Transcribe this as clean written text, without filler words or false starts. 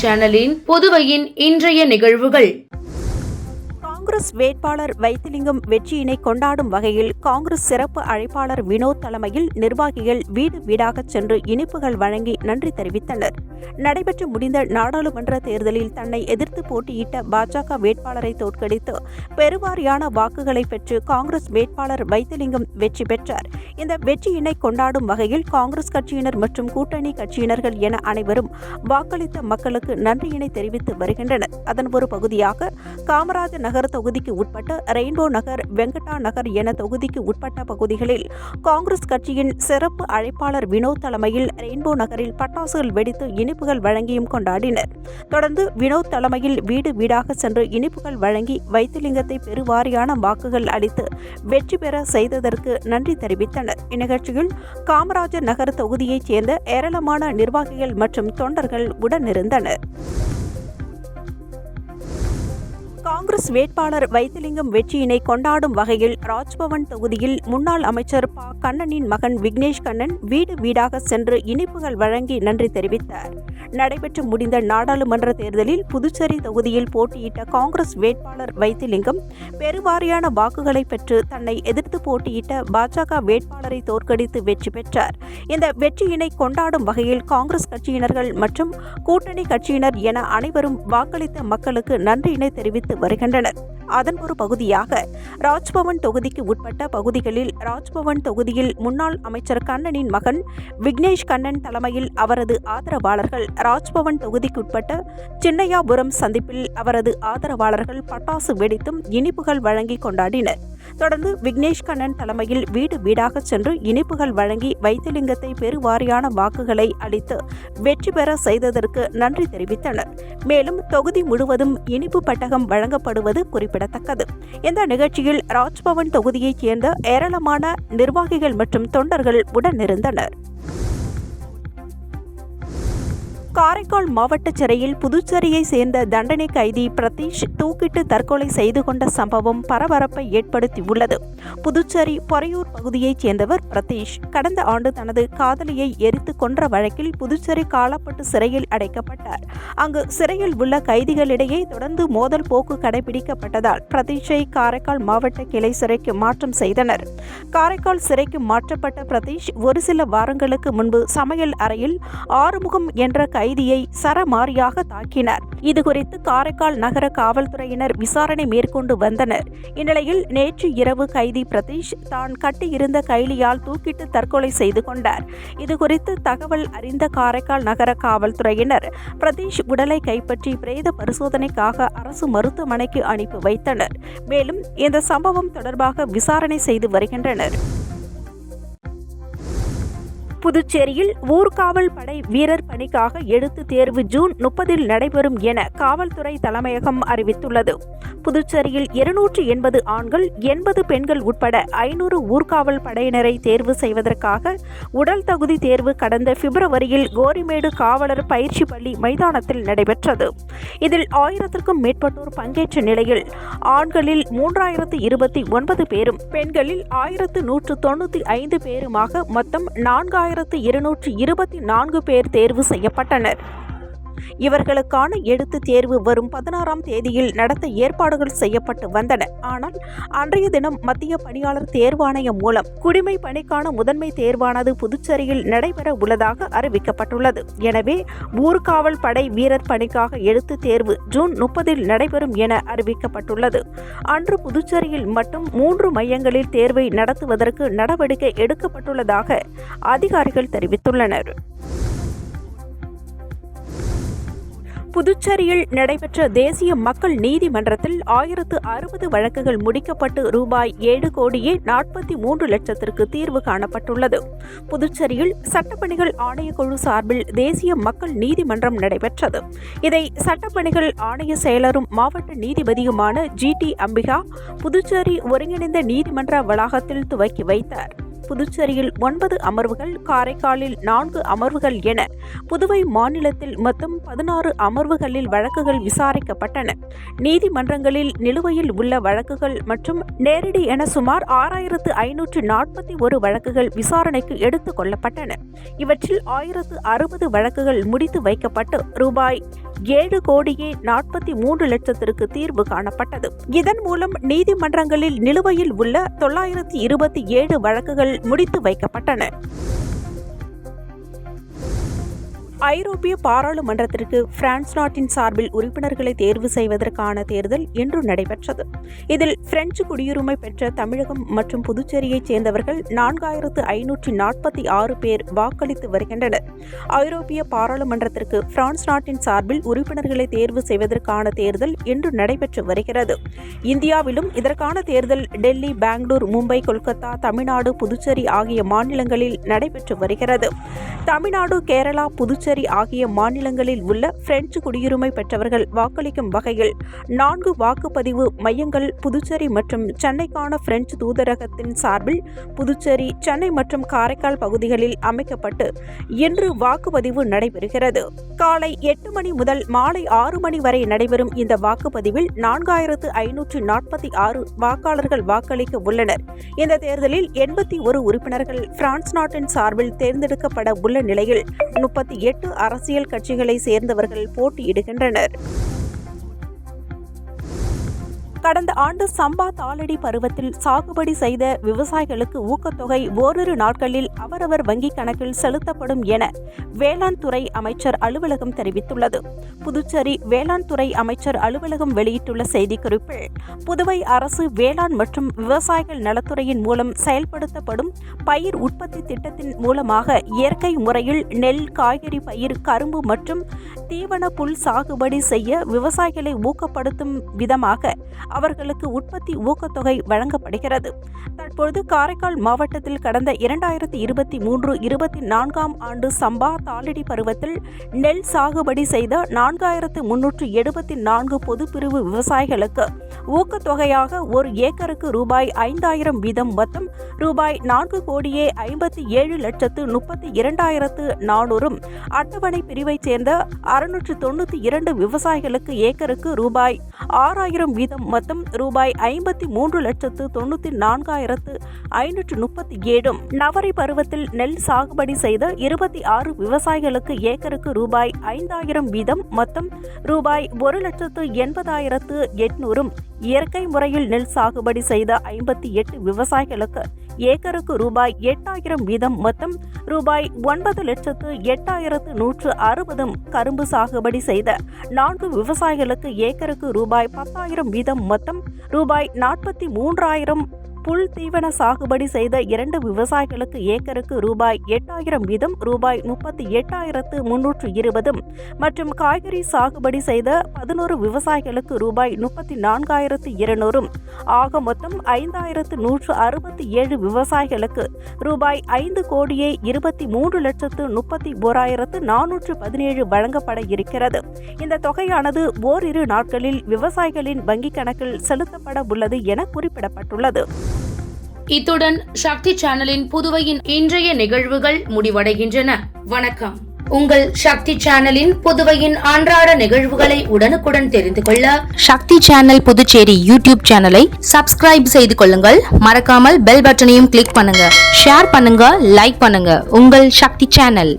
சேனலின் புதுவையின் இன்றைய நிகழ்வுகள். காங்கிரஸ் வேட்பாளர் வைத்திலிங்கம் வெற்றியினை கொண்டாடும் வகையில் காங்கிரஸ் சிறப்பு அழைப்பாளர் வினோத் தலைமையில் நிர்வாகிகள் வீடு வீடாக சென்று இனிப்புகள் வழங்கி நன்றி தெரிவித்தனர். நடைபெற்று முடிந்த நாடாளுமன்ற தேர்தலில் தன்னை எதிர்த்து போட்டியிட்ட பாஜக வேட்பாளரை தோற்கடித்து பெருவாரியான வாக்குகளை பெற்று காங்கிரஸ் வேட்பாளர் வைத்திலிங்கம் வெற்றி பெற்றார். இந்த வெற்றியினை கொண்டாடும் வகையில் காங்கிரஸ் கட்சியினர் மற்றும் கூட்டணி கட்சியினர்கள் என அனைவரும் வாக்களித்த மக்களுக்கு நன்றியினை தெரிவித்து வருகின்றனர். அதன் ஒரு பகுதியாக காமராஜர் நகர் தொகுதிக்கு உட்பட்ட ரெயின்போ நகர், வெங்கடா நகர் என தொகுதிக்கு உட்பட்ட பகுதிகளில் காங்கிரஸ் கட்சியின் சிறப்பு அழைப்பாளர் வினோத் தலைமையில் ரெயின்போ நகரில் பட்டாசுகள் வெடித்து இனிப்புகள் வழங்கியும் கொண்டாடினர். தொடர்ந்து வினோத் தலைமையில் வீடு வீடாக சென்று இனிப்புகள் வழங்கி வைத்திலிங்கத்தை பெருவாரியான வாக்குகள் அளித்து வெற்றி பெற செய்ததற்கு நன்றி தெரிவித்தனர். இந்நிகழ்ச்சியில் காமராஜர் நகர் தொகுதியைச் சேர்ந்த ஏராளமான நிர்வாகிகள் மற்றும் தொண்டர்கள் உடனிருந்தனர். காங்கிரஸ் வேட்பாளர் வைத்திலிங்கம் வெற்றியினை கொண்டாடும் வகையில் ராஜ்பவன் தொகுதியில் முன்னாள் அமைச்சர் ப. கண்ணனின் மகன் விக்னேஷ் கண்ணன் வீடு வீடாக சென்று இனிப்புகள் வழங்கி நன்றி தெரிவித்தார். நடைபெற்று முடிந்த நாடாளுமன்ற தேர்தலில் புதுச்சேரி தொகுதியில் போட்டியிட்ட காங்கிரஸ் வேட்பாளர் வைத்திலிங்கம் பெருவாரியான வாக்குகளை பெற்று தன்னை எதிர்த்து போட்டியிட்ட பாஜக வேட்பாளரை தோற்கடித்து வெற்றி பெற்றார். இந்த வெற்றியினை கொண்டாடும் வகையில் காங்கிரஸ் கட்சியினர்கள் மற்றும் கூட்டணி கட்சியினர் என அனைவரும் வாக்களித்த மக்களுக்கு நன்றியினை தெரிவித்து வருகின்றனர். அதன் ஒரு பகுதியாக ராஜ்பவன் தொகுதிக்கு உட்பட்ட பகுதிகளில் ராஜ்பவன் தொகுதியில் முன்னாள் அமைச்சர் கண்ணனின் மகன் விக்னேஷ் கண்ணன் தலைமையில் அவரது ஆதரவாளர்கள் ராஜ்பவன் தொகுதிக்குட்பட்ட சின்னையாபுரம் சந்திப்பில் அவரது ஆதரவாளர்கள் பட்டாசு வெடித்தும் இனிப்புகள் வழங்கி கொண்டாடினர். தொடர்ந்து விக்னேஷ் கண்ணன் தலைமையில் வீடு வீடாக சென்று இனிப்புகள் வழங்கி வைத்திலிங்கத்தை பெருவாரியான வாக்குகளை அளித்து வெற்றி பெற செய்ததற்கு நன்றி தெரிவித்தனர். மேலும் தொகுதி முழுவதும் இனிப்பு பட்டகம் வழங்கப்படுவது குறிப்பிடத்தக்கது. இந்த நிகழ்ச்சியில் ராஜ்பவன் தொகுதியைச் சேர்ந்த ஏராளமான நிர்வாகிகள் மற்றும் தொண்டர்கள் உடனிருந்தனர். காரைக்கால் மாவட்ட சிறையில் புதுச்சேரியை சேர்ந்த தண்டனை கைதி பிரதீஷ் தூக்கிட்டு தற்கொலை செய்து கொண்ட சம்பவம் பரபரப்பை ஏற்படுத்தியுள்ளது. புதுச்சேரி பொறையூர் பகுதியைச் சேர்ந்தவர் பிரதீஷ் கடந்த ஆண்டு தனது காதலியை எரித்து கொன்ற வழக்கில் புதுச்சேரி காலப்பட்டு சிறையில் அடைக்கப்பட்டார். அங்கு சிறையில் உள்ள கைதிகளிடையே தொடர்ந்து மோதல் போக்கு கடைபிடிக்கப்பட்டதால் பிரதீஷை காரைக்கால் மாவட்ட கிளை சிறைக்கு மாற்றம் செய்தனர். காரைக்கால் சிறைக்கு மாற்றப்பட்ட பிரதீஷ் ஒரு சில வாரங்களுக்கு முன்பு சமையல் அறையில் ஆறுமுகம் என்ற கைதியை சரமாரியாக தாக்கினார். இதுகுறித்து காரைக்கால் நகர காவல்துறையினர் விசாரணை மேற்கொண்டு வந்தனர். இந்நிலையில் நேற்று இரவு கைதி பிரதீஷ் தான் கட்டியிருந்த கைலியால் தூக்கிட்டு தற்கொலை செய்து கொண்டார். இதுகுறித்து தகவல் அறிந்த காரைக்கால் நகர காவல்துறையினர் பிரதீஷ் உடலை கைப்பற்றி பிரேத பரிசோதனைக்காக அரசு மருத்துவமனைக்கு அனுப்பி வைத்தனர். மேலும் இந்த சம்பவம் தொடர்பாக விசாரணை செய்து வருகின்றனர். புதுச்சேரியில் ஊர்காவல் படை வீரர் பணிக்காக எழுத்து தேர்வு ஜூன் 30 நடைபெறும் என காவல்துறை தலைமையகம் அறிவித்துள்ளது. புதுச்சேரியில் 280 ஆண்கள் 80 பெண்கள் உட்பட 500 ஊர்காவல் படையினரை தேர்வு செய்வதற்காக உடல் தகுதி தேர்வு கடந்த பிப்ரவரியில் கோரிமேடு காவலர் பயிற்சி பள்ளி மைதானத்தில் நடைபெற்றது. இதில் 1000க்கும் மேற்பட்டோர் பங்கேற்ற நிலையில் ஆண்களில் 3029 பேரும் பெண்களில் 1195 பேருமாக மொத்தம் 4224 பேர் தேர்வு செய்யப்பட்டனர். இவர்களுக்கான எழுத்து தேர்வு வரும் 16ஆம் தேதியில் நடத்த ஏற்பாடுகள் செய்யப்பட்டு வந்தன. ஆனால் அன்றைய தினம் மத்திய பணியாளர் தேர்வாணையம் மூலம் குடிமை பணிக்கான முதன்மை தேர்வானது புதுச்சேரியில் நடைபெற உள்ளதாக அறிவிக்கப்பட்டுள்ளது. எனவே ஊர்காவல் படை வீரர் பணிக்காக எழுத்து தேர்வு ஜூன் 30 நடைபெறும் என அறிவிக்கப்பட்டுள்ளது. அன்று புதுச்சேரியில் மட்டும் 3 மையங்களில் தேர்வை நடத்துவதற்கு நடவடிக்கை எடுக்கப்பட்டுள்ளதாக அதிகாரிகள் தெரிவித்துள்ளனர். புதுச்சேரியில் நடைபெற்ற தேசிய மக்கள் நீதிமன்றத்தில் 1060 வழக்குகள் முடிக்கப்பட்டு ரூபாய் 7,43,00,000க்கு தீர்வு காணப்பட்டுள்ளது. புதுச்சேரியில் சட்டப்பணிகள் ஆணையக்குழு சார்பில் தேசிய மக்கள் நீதிமன்றம் நடைபெற்றது. இதை சட்டப்பணிகள் ஆணைய செயலரும் மாவட்ட நீதிபதியுமான GT அம்பிகா புதுச்சேரி ஒருங்கிணைந்த நீதிமன்ற வளாகத்தில் துவக்கி வைத்தார். புதுச்சேரியில் 9 அமர்வுகள், காரைக்காலில் 4 அமர்வுகள் என புதுவை மாநிலத்தில் மொத்தம் 16 அமர்வுகளில் வழக்குகள் விசாரிக்கப்பட்டன. நீதிமன்றங்களில் நிலுவையில் உள்ள வழக்குகள் மற்றும் நேரடி என சுமார் 6541 வழக்குகள் விசாரணைக்கு எடுத்துக் கொள்ளப்பட்டன. இவற்றில் 1060 வழக்குகள் முடித்து வைக்கப்பட்டு ரூபாய் 7,43,00,000 தீர்வு காணப்பட்டது. இதன் மூலம் நீதிமன்றங்களில் நிலுவையில் உள்ள 927 வழக்குகள் முடித்து வைக்கப்பட்டன. ஐரோப்பிய பாராளுமன்றத்திற்கு பிரான்ஸ் நாட்டின் சார்பில் உறுப்பினர்களை தேர்வு செய்வதற்கான தேர்தல் இன்று நடைபெற்றது. இதில் பிரெஞ்சு குடியுரிமை பெற்ற தமிழகம் மற்றும் புதுச்சேரியைச் சேர்ந்தவர்கள் 4546 பேர் வாக்களித்து வருகின்றனர். ஐரோப்பிய பாராளுமன்றத்திற்கு பிரான்ஸ் நாட்டின் சார்பில் உறுப்பினர்களை தேர்வு செய்வதற்கான தேர்தல் இன்று நடைபெற்று வருகிறது. இந்தியாவிலும் இதற்கான தேர்தல் டெல்லி, பெங்களூர், மும்பை, கொல்கத்தா, தமிழ்நாடு, புதுச்சேரி ஆகிய மாநிலங்களில் நடைபெற்று வருகிறது. தமிழ்நாடு, கேரளா, புதுச்சேரி ஆகிய மாநிலங்களில் உள்ள பிரெஞ்சு குடியுரிமை பெற்றவர்கள் வாக்களிக்கும் வகையில் 4 வாக்குப்பதிவு மையங்கள் புதுச்சேரி மற்றும் சென்னைக்கான பிரெஞ்சு தூதரகத்தின் சார்பில் புதுச்சேரி, சென்னை மற்றும் காரைக்கால் பகுதிகளில் அமைக்கப்பட்டு இன்று வாக்குப்பதிவு நடைபெறுகிறது. காலை 8 மணி முதல் மாலை 6 மணி வரை நடைபெறும் இந்த வாக்குப்பதிவில் 4546 வாக்காளர்கள் வாக்களிக்க உள்ளனர். இந்த தேர்தலில் 81 உறுப்பினர்கள் பிரான்ஸ் நாட்டின் சார்பில் தேர்ந்தெடுக்கப்பட உள்ள நிலையில் 38 அரசியல் கட்சிகளை சேர்ந்தவர்கள் போட்டியிடுகின்றனர். கடந்த ஆண்டு சம்பா தாளடி பருவத்தில் சாகுபடி செய்த விவசாயிகளுக்கு ஊக்கத்தொகை ஓரிரு நாட்களில் அவரவர் வங்கிக் கணக்கில் செலுத்தப்படும் என வேளாண் துறை அமைச்சர் அலுவலகம் தெரிவித்துள்ளது. புதுச்சேரி வேளாண் துறை அமைச்சர் அலுவலகம் வெளியிட்டுள்ள செய்திக்குறிப்பில், புதுவை அரசு வேளாண் மற்றும் விவசாயிகள் நலத்துறையின் மூலம் செயல்படுத்தப்படும் பயிர் உற்பத்தி திட்டத்தின் மூலமாக இயற்கை முறையில் நெல், காய்கறி பயிர், கரும்பு மற்றும் தீவன புல் சாகுபடி செய்ய விவசாயிகளை ஊக்கப்படுத்தும் விதமாக அவர்களுக்கு உற்பத்தி ஊக்கத்தொகை வழங்கப்படுகிறது. தற்போது காரைக்கால் மாவட்டத்தில் கடந்த 2023-24 ஆண்டு சம்பா தாளடி பருவத்தில் நெல் சாகுபடி செய்த 4374 பொதுப்பிரிவு விவசாயிகளுக்கு ஊக்கத்தொகையாக ஒரு ஏக்கருக்கு ரூபாய் 5000 வீதம் மொத்தம் ரூபாய் 4,57,32,400 அட்டவணை பிரிவைச் சேர்ந்த 692 விவசாயிகளுக்கு ஏக்கருக்கு ரூபாய் 6000 வீதம் மொத்தம் ரூபாய் 53,94,537 நவரை பருவத்தில் நெல் சாகுபடி செய்த 26 விவசாயிகளுக்கு ஏக்கருக்கு ரூபாய் 5000 வீதம் மொத்தம் ரூபாய் 1,80,800 இயற்கை முறையில் நெல் சாகுபடி செய்த 58 விவசாயிகளுக்கு ஏக்கருக்கு ரூபாய் 8000 வீதம் மொத்தம் ரூபாய் 9,08,160 கரும்பு சாகுபடி செய்த 4 விவசாயிகளுக்கு ஏக்கருக்கு ரூபாய் 10,000 வீதம் மொத்தம் ரூபாய் 43,000 புல் தீவன சாகுபடி செய்த 2 விவசாயிகளுக்கு ஏக்கருக்கு ரூபாய் 8000 வீதம் ரூபாய் 38,320 மற்றும் காய்கறி சாகுபடி செய்த 11 விவசாயிகளுக்கு ரூபாய் 34,200 ஆக மொத்தம் 5,167 விவசாயிகளுக்கு ரூபாய் 5,23,31,417 வழங்கப்பட இருக்கிறது. இந்த தொகையானது ஓரிரு நாட்களில் விவசாயிகளின் வங்கிக் கணக்கில் செலுத்தப்பட உள்ளது என குறிப்பிடப்பட்டுள்ளது. இத்துடன் சக்தி சேனலின் புதுவையின் இன்றைய நிகழ்வுகள் முடிவடைகின்றன. வணக்கம். உங்கள் சக்தி சேனலின் புதுவையின் அன்றாட நிகழ்வுகளை உடனுக்குடன் தெரிந்து கொள்ள சக்தி சேனல் புதுச்சேரி யூடியூப் சேனலை சப்ஸ்கிரைப் செய்து கொள்ளுங்கள். மறக்காமல் பெல் பட்டனையும் கிளிக் பண்ணுங்க, ஷேர் பண்ணுங்க, லைக் பண்ணுங்க. உங்கள் சக்தி சேனல்.